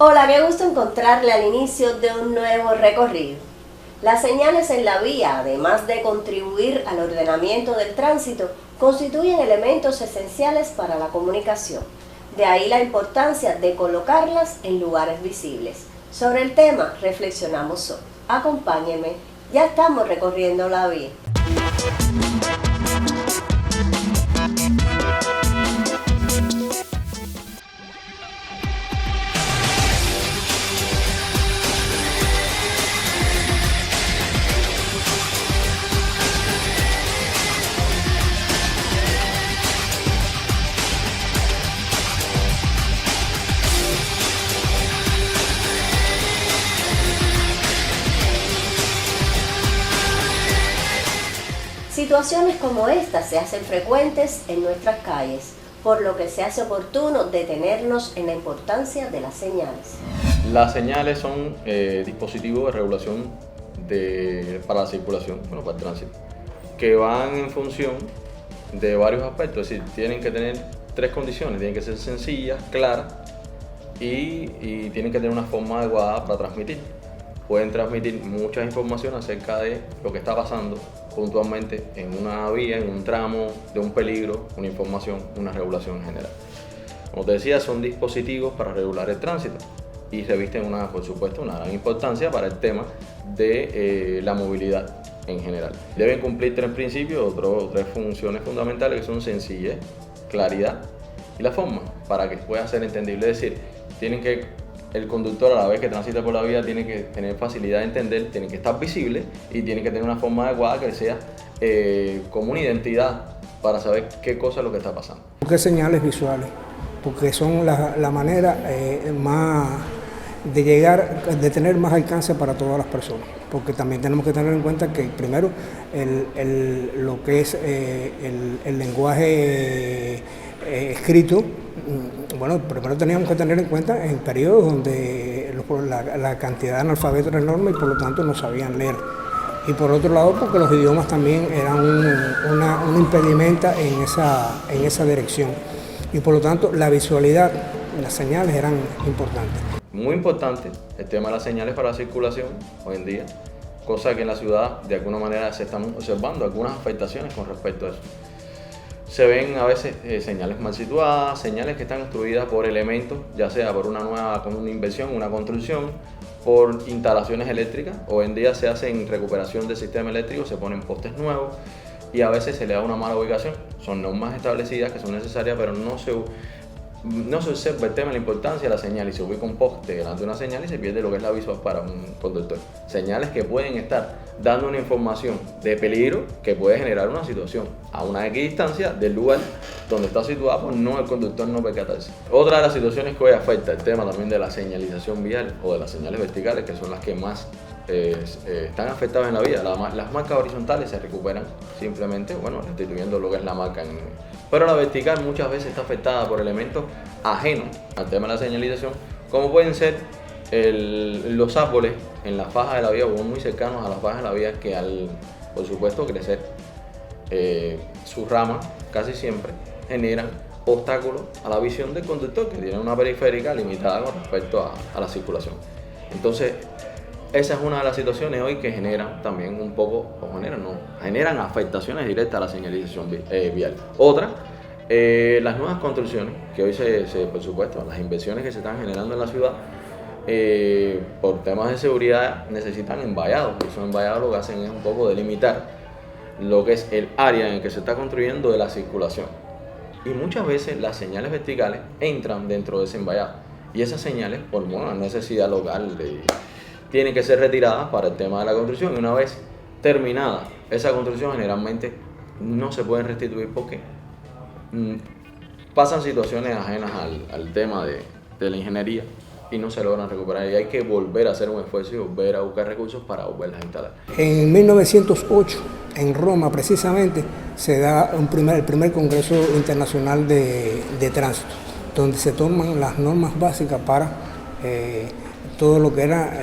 Hola, qué gusto encontrarle al inicio de un nuevo recorrido. Las señales en la vía, además de contribuir al ordenamiento del tránsito, constituyen elementos esenciales para la comunicación. De ahí la importancia de colocarlas en lugares visibles. Sobre el tema reflexionamos hoy. Acompáñenme, ya estamos recorriendo la vía. Situaciones como estas se hacen frecuentes en nuestras calles, por lo que se hace oportuno detenernos en la importancia de las señales. Las señales son dispositivos de regulación para la circulación, para el tránsito, que van en función de varios aspectos, es decir, tienen que tener tres condiciones, tienen que ser sencillas, claras y tienen que tener una forma adecuada para transmitir. Pueden transmitir mucha información acerca de lo que está pasando puntualmente en una vía, en un tramo, de un peligro, una información, una regulación en general. Como te decía, son dispositivos para regular el tránsito y revisten, por supuesto, una gran importancia para el tema de la movilidad en general. Deben cumplir tres principios, tres funciones fundamentales que son sencillez, claridad y la forma, para que pueda ser entendible. Es decir, el conductor, a la vez que transita por la vía, tiene que tener facilidad de entender, tiene que estar visible y tiene que tener una forma adecuada que sea como una identidad para saber qué cosa es lo que está pasando. ¿Por qué señales visuales? Porque son la manera más de llegar, de tener más alcance para todas las personas. Porque también tenemos que tener en cuenta que primero lo que es el lenguaje escrito. Bueno, primero teníamos que tener en cuenta en periodos donde la cantidad de analfabetos era enorme y por lo tanto no sabían leer. Y por otro lado, porque los idiomas también eran un impedimento en esa dirección. Y por lo tanto, la visualidad, las señales eran importantes. Muy importante el tema de las señales para la circulación hoy en día, cosa que en la ciudad de alguna manera se están observando algunas afectaciones con respecto a eso. Se ven a veces señales mal situadas, señales que están construidas por elementos, ya sea por una inversión, una construcción, por instalaciones eléctricas. Hoy en día se hacen recuperación del sistema eléctrico, se ponen postes nuevos y a veces se le da una mala ubicación. Son normas establecidas que son necesarias, pero no se observa el tema de la importancia de la señal y se ubica un poste delante de una señal y se pierde lo que es la visual para un conductor. Señales que pueden estar dando una información de peligro que puede generar una situación a una X distancia del lugar donde está situado, pues no, el conductor no percatarse. Otra de las situaciones que hoy afecta el tema también de la señalización vial o de las señales verticales, que son las que más están afectadas en la vía. Las marcas horizontales se recuperan simplemente, restituyendo lo que es la marca. Pero la vertical muchas veces está afectada por elementos ajenos al tema de la señalización, como pueden ser los árboles en la faja de la vía o muy cercanos a las fajas de la vía que por supuesto, crecer sus ramas casi siempre generan obstáculos a la visión del conductor, que tiene una periférica limitada con respecto a la circulación. Entonces, esa es una de las situaciones hoy que generan también generan afectaciones directas a la señalización vial. Otra, las nuevas construcciones, que hoy por supuesto, las inversiones que se están generando en la ciudad, por temas de seguridad necesitan envallados, y esos envallados lo que hacen es un poco delimitar lo que es el área en el que se está construyendo de la circulación. Y muchas veces las señales verticales entran dentro de ese envallado, y esas señales, por una necesidad local, tienen que ser retiradas para el tema de la construcción, y una vez terminada esa construcción generalmente no se pueden restituir porque pasan situaciones ajenas al tema de la ingeniería y no se logran recuperar, y hay que volver a hacer un esfuerzo y volver a buscar recursos para volverlas a instalar. En 1908, en Roma precisamente, se da el primer Congreso Internacional de Tránsito, donde se toman las normas básicas para todo lo que era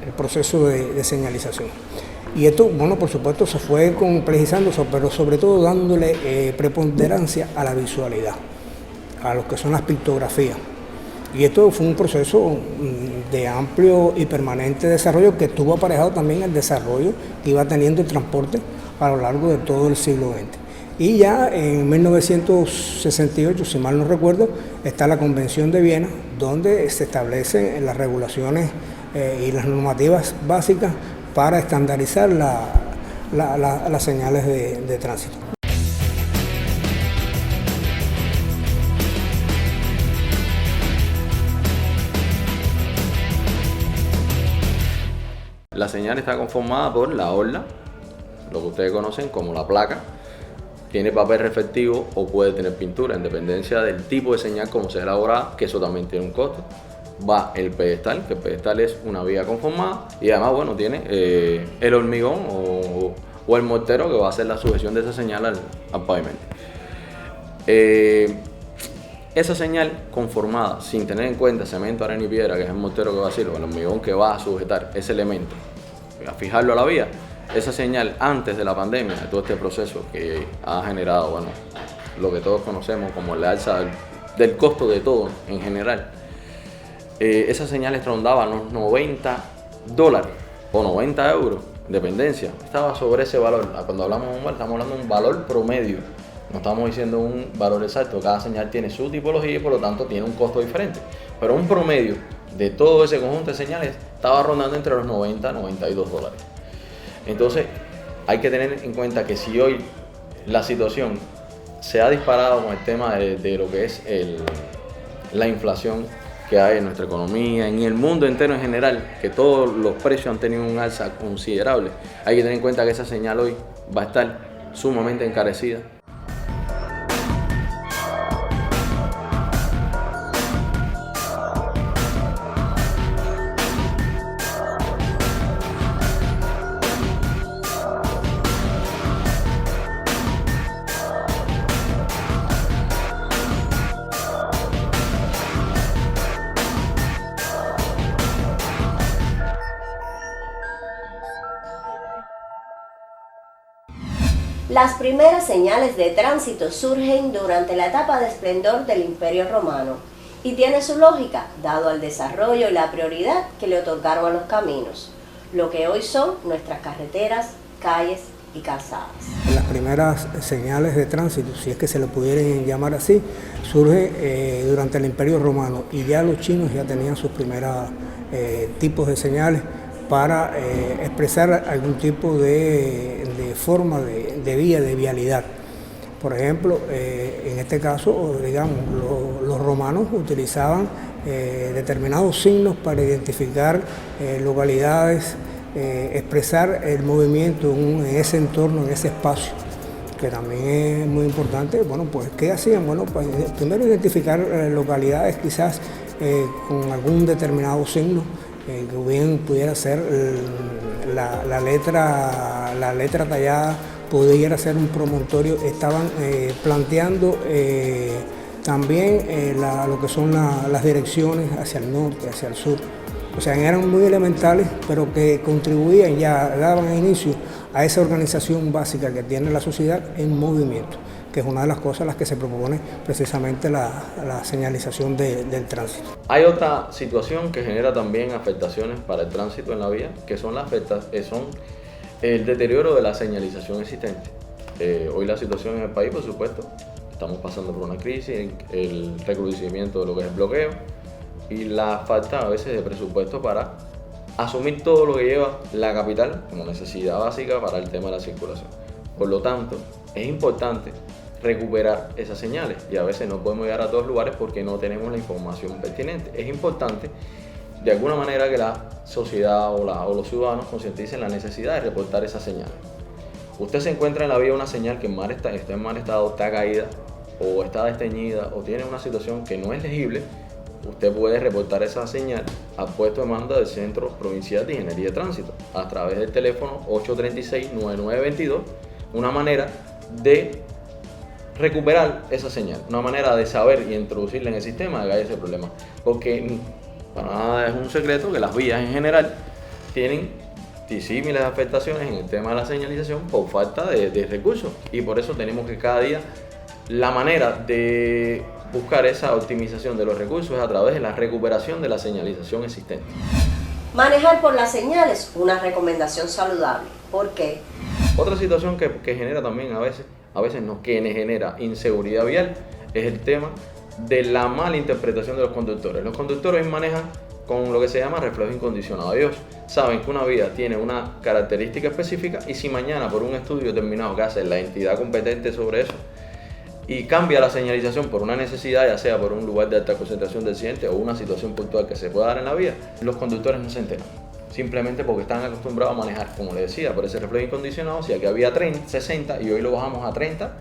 el proceso de señalización. Y esto, por supuesto, se fue complejizando, pero sobre todo dándole preponderancia a la visualidad, a lo que son las pictografías. Y esto fue un proceso de amplio y permanente desarrollo que estuvo aparejado también el desarrollo que iba teniendo el transporte a lo largo de todo el siglo XX. Y ya en 1968, si mal no recuerdo, está la Convención de Viena, donde se establecen las regulaciones y las normativas básicas para estandarizar las señales de tránsito. La señal está conformada por la orla, lo que ustedes conocen como la placa. Tiene papel reflectivo o puede tener pintura, en dependencia del tipo de señal como sea elaborada, que eso también tiene un costo. Va el pedestal, que el pedestal es una viga conformada, y además, bueno, tiene el hormigón o el mortero que va a hacer la sujeción de esa señal al pavimento. Esa señal conformada, sin tener en cuenta cemento, arena y piedra, que es el mortero que va a hacer, o el hormigón que va a sujetar ese elemento, a fijarlo a la vía, esa señal antes de la pandemia, de todo este proceso que ha generado, bueno, lo que todos conocemos como el alza del costo de todo en general, esas señales rondaban los $90 o 90 euros, dependencia, estaba sobre ese valor. Cuando hablamos de un valor, estamos hablando de un valor promedio, no estamos diciendo un valor exacto. Cada señal tiene su tipología y por lo tanto tiene un costo diferente, pero un promedio de todo ese conjunto de señales estaba rondando entre los 90 y 92 dólares. Entonces hay que tener en cuenta que si hoy la situación se ha disparado con el tema de lo que es la inflación que hay en nuestra economía, en el mundo entero en general, que todos los precios han tenido un alza considerable, hay que tener en cuenta que esa señal hoy va a estar sumamente encarecida. Las primeras señales de tránsito surgen durante la etapa de esplendor del Imperio Romano y tiene su lógica, dado al desarrollo y la prioridad que le otorgaron a los caminos, lo que hoy son nuestras carreteras, calles y calzadas. Las primeras señales de tránsito, si es que se le pudieran llamar así, surge durante el Imperio Romano y ya los chinos ya tenían sus primeros tipos de señales para expresar algún tipo de forma de vía, de vialidad. Por ejemplo, en este caso, digamos, los romanos utilizaban determinados signos para identificar localidades, expresar el movimiento en ese entorno, en ese espacio, que también es muy importante. Bueno, pues, ¿qué hacían? Bueno, pues primero identificar localidades quizás con algún determinado signo, que bien pudiera ser la letra tallada, pudiera ser un promontorio. Estaban planteando también lo que son las direcciones hacia el norte, hacia el sur. O sea, eran muy elementales, pero que contribuían, ya daban inicio a esa organización básica que tiene la sociedad en movimiento, que es una de las cosas a las que se propone precisamente la señalización del tránsito. Hay otra situación que genera también afectaciones para el tránsito en la vía, que son el deterioro de la señalización existente. Hoy la situación en el país, por supuesto, estamos pasando por una crisis, el recrudecimiento de lo que es el bloqueo y la falta a veces de presupuesto para asumir todo lo que lleva la capital como necesidad básica para el tema de la circulación. Por lo tanto, es importante recuperar esas señales y a veces no podemos llegar a todos lugares porque no tenemos la información pertinente. Es importante de alguna manera que la sociedad o los ciudadanos concienticen la necesidad de reportar esas señales. Usted se encuentra en la vía una señal que está en mal estado, está caída o está desteñida o tiene una situación que no es legible, usted puede reportar esa señal al puesto de mando del Centro Provincial de Ingeniería de Tránsito a través del teléfono 836-9922, una manera de recuperar esa señal, una manera de saber y introducirla en el sistema de que haya ese problema. Porque para nada es un secreto que las vías en general tienen disímiles afectaciones en el tema de la señalización por falta de recursos, y por eso tenemos que cada día la manera de buscar esa optimización de los recursos a través de la recuperación de la señalización existente. Manejar por las señales, una recomendación saludable. ¿Por qué? Otra situación que genera también a veces no, que genera inseguridad vial, es el tema de la mala interpretación de los conductores. Los conductores manejan con lo que se llama reflejo incondicionado. Ellos saben que una vía tiene una característica específica y si mañana por un estudio determinado que hace la entidad competente sobre eso y cambia la señalización por una necesidad, ya sea por un lugar de alta concentración de accidentes o una situación puntual que se pueda dar en la vía, los conductores no se enteran. Simplemente porque están acostumbrados a manejar, como les decía, por ese reflejo incondicionado. Si aquí había 60 y hoy lo bajamos a 30,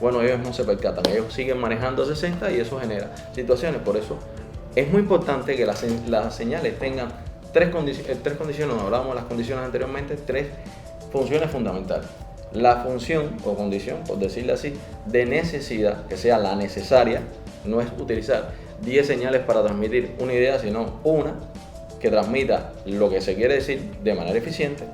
bueno, ellos no se percatan, ellos siguen manejando 60 y eso genera situaciones. Por eso es muy importante que las señales tengan tres condiciones, hablábamos de las condiciones anteriormente, tres funciones fundamentales. La función o condición, por decirlo así, de necesidad, que sea la necesaria, no es utilizar 10 señales para transmitir una idea, sino una que transmita lo que se quiere decir de manera eficiente.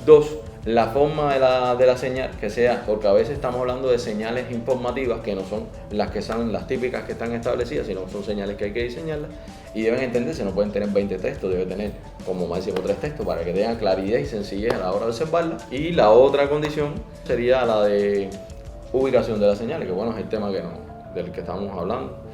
2, la forma de la señal, que sea, porque a veces estamos hablando de señales informativas que no son las que son las típicas que están establecidas, sino son señales que hay que diseñarlas y deben entenderse, no pueden tener 20 textos, debe tener como máximo 3 textos para que tengan claridad y sencillez a la hora de observarla. Y la otra condición sería la de ubicación de las señales, que bueno, es el tema del que estamos hablando.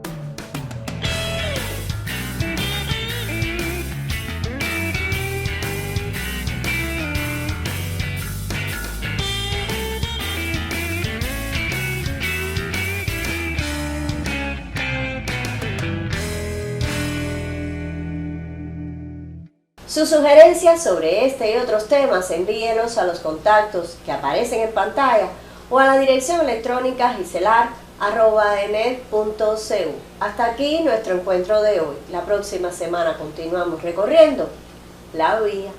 Sus sugerencias sobre este y otros temas envíenos a los contactos que aparecen en pantalla o a la dirección electrónica giselar@enet.cu. Hasta aquí nuestro encuentro de hoy. La próxima semana continuamos recorriendo la vía.